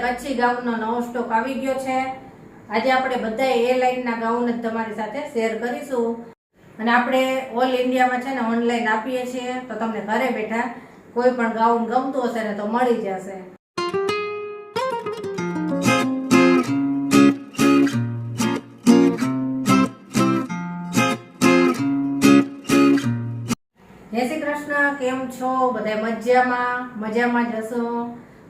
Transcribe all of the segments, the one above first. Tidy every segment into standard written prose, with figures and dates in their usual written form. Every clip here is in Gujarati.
કચ્છી ગાઉનનો નવો સ્ટોક આવી ગયો છે। આજે આપણે બધા એ લાઈનના ગાઉન જ તમારી સાથે શેર કરીશું અને આપણે ઓલ ઇન્ડિયામાં છે ને ઓનલાઈન આપીએ છીએ, તો તમને ઘરે બેઠા કોઈ પણ ગાઉન ગમતું હશે ને તો મળી જશે। જય શ્રી કૃષ્ણ, કેમ છો બધા? મજામાં જ હશો।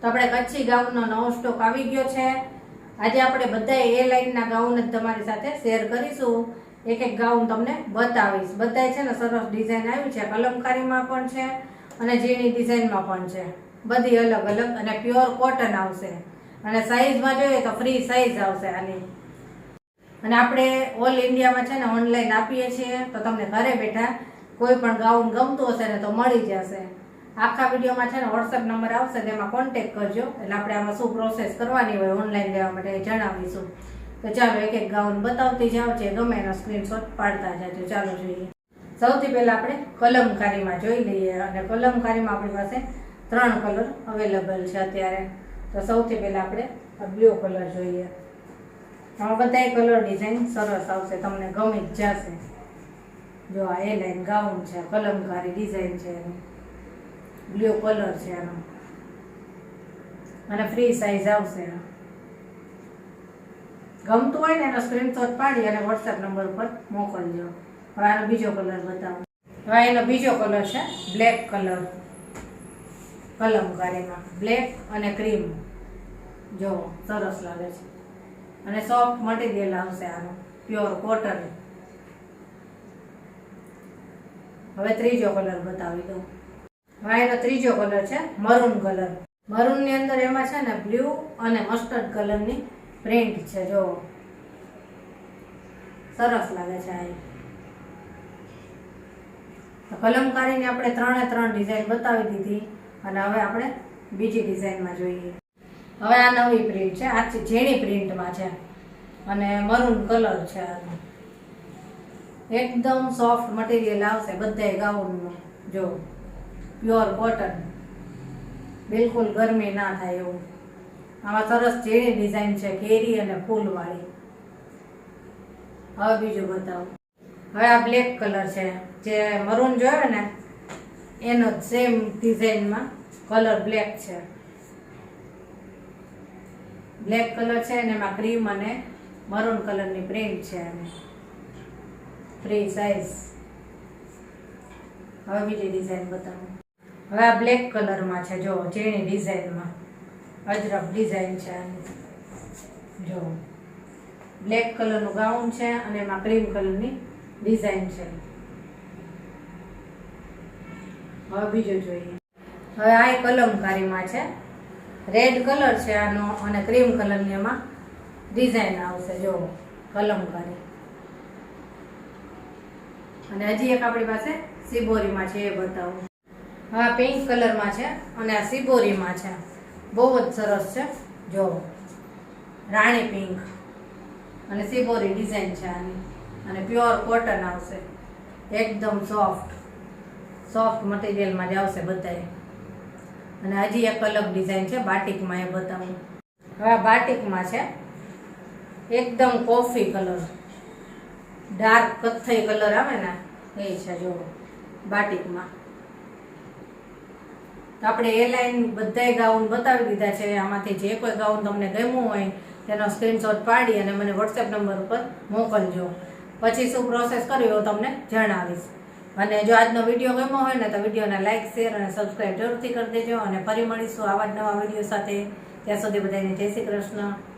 તો આપણે કચ્છી ગાઉનનો નવો સ્ટોક આવી ગયો છે। આજે આપણે બધા એ લાઈનના ગાઉન જ તમારી સાથે શેર કરીશું। એક એક ગાઉન તમને બતાવીશ। બધાય છે ને સરસ ડિઝાઇન આવી છે, કલમકારીમાં પણ છે અને ઝીણી ડિઝાઇનમાં પણ છે, બધી અલગ અલગ અને પ્યોર કોટન આવશે અને સાઈઝમાં જોઈએ તો ફ્રી સાઈઝ આવશે આની। અને આપણે ઓલ ઇન્ડિયામાં છે ને ઓનલાઈન આપીએ છીએ, તો તમને ઘરે બેઠા કોઈ પણ ગાઉન ગમતું હશે ને તો મળી જશે। આખા વિડીયોમાં છે ને વોટ્સએપ નંબર આવશે, તેમાં કોન્ટેક્ટ કરજો, એટલે આપણે આમાં શું પ્રોસેસ કરવાની હોય ઓનલાઈન લેવા માટે એ જણાવીશું। તો ચાલો એક એક ગાઉન બતાવતી જાઓ, જે ગમે એનો સ્ક્રીનશોટ પાડતા જાજો। ચાલો જોઈએ। સૌથી પહેલા આપણે કલમકારીમાં જોઈ લઈએ, અને કલમકારીમાં આપણી પાસે 3 કલર અવેલેબલ છે અત્યારે। તો સૌથી પહેલા આપણે આ બ્લુ કલર જોઈએ। આમાં બધા કલર ડિઝાઇન સરસ આવશે, તમને ગમી જ જશે। જો આ એ લાઈન ગાઉન છે, કલમકારી ડિઝાઇન છે, બ્લુ કલર છે આનો અને ફ્રી સાઈઝ આવશે। ગમતું હોય ને એનો સ્ક્રીનશોટ પાડી અને વોટ્સએપ નંબર પર મોકલજો। હવે આનો બીજો કલર બતાવો। હવે એનો બીજો કલર છે બ્લેક કલર, કલમકારીમાં બ્લેક અને ક્રીમ। જો સરસ લાગે છે અને સોફ્ટ મટીરિયલ આવશે આનો, પ્યોર કોટન। હવે ત્રીજો કલર બતાવી દઉં। હવે એનો ત્રીજો કલર છે મરૂન કલર। મરૂન ની અંદર એમાં છે ને બ્લુ અને મસ્ટર્ડ કલરની પ્રિન્ટ છે, જો સરસ લાગે છે આ। કલમકારીની આપણે 3 ડિઝાઇન બતાવી દીધી અને હવે આપણે બીજી ડિઝાઇનમાં જોઈએ। હવે આ નવી પ્રિન્ટ છે, આ ઝીણી પ્રિન્ટમાં છે અને મરૂન કલર છે આનો। એકદમ સોફ્ટ મટીરિયલ આવશે બધાય ગાઉનમાં, જો પ્યોર કોટન, બિલકુલ ગરમી ના થાય એવું। આમાં સરસ ઝીણી ડિઝાઇન છે, ઘેરી અને ફૂલવાળી। હવે બીજું બતાવો। હવે આ બ્લેક કલર છે, જે મરૂન જોયો ને એનો સેમ ડિઝાઇનમાં કલર બ્લેક છે। બ્લેક કલર છે અને એમાં ક્રીમ અને મરૂન કલરની પ્રિન્ટ છે અને ફ્રી સાઈઝ। હવે બીજી ડિઝાઇન બતાવો। હવે આ બ્લેક કલરમાં છે, જો ઝીણી ડિઝાઇનમાં અજરક ડિઝાઇન છે આની। જો બ્લેક કલરનું ગાઉન છે અને એમાં ક્રીમ કલરની ડિઝાઇન છે। હવે બીજું જોઈએ। હવે આ કલમકારીમાં છે, રેડ કલર છે આનો અને ક્રીમ કલરની એમાં ડિઝાઇન આવશે, જો કલમકારી। અને હજી એક આપણી પાસે સિબોરીમાં છે, એ બતાવું। હવે પિંક કલરમાં છે અને આ સિબોરીમાં છે, બહુ જ સરસ છે, જો રાણી પિંક અને સિબોરી ડિઝાઇન છે આની અને પ્યોર કોટન આવશે, એકદમ સોફ્ટ મટીરિયલમાં જ આવશે બધાય। અને હજી એક અલગ ડિઝાઇન છે બાટિકમાં, એ બતાવું। હવે આ બાટિકમાં છે, એકદમ કોફી કલર, ડાર્ક કથ્થઈ કલર આવે ને એ છે, જો બાટિકમાં। તો આપણે એ લાઈન બધાય ગાઉન બતાવી દીધા છે। આમાંથી જે કોઈ ગાઉન તમને ગમ્યું હોય તેનો સ્ક્રીનશોટ પાડી અને મને વોટ્સએપ નંબર ઉપર મોકલજો, પછી શું પ્રોસેસ કરવી હું તમને જણાવીશ। અને જો આજનો વિડીયો ગમ્યો હોય ને તો વિડીયોને લાઇક, શેર અને સબસ્ક્રાઈબ જરૂરથી કરી દેજો, અને ફરી મળીશું આવા જ નવા વિડીયો સાથે। ત્યાં સુધી બધાને જય શ્રી કૃષ્ણ।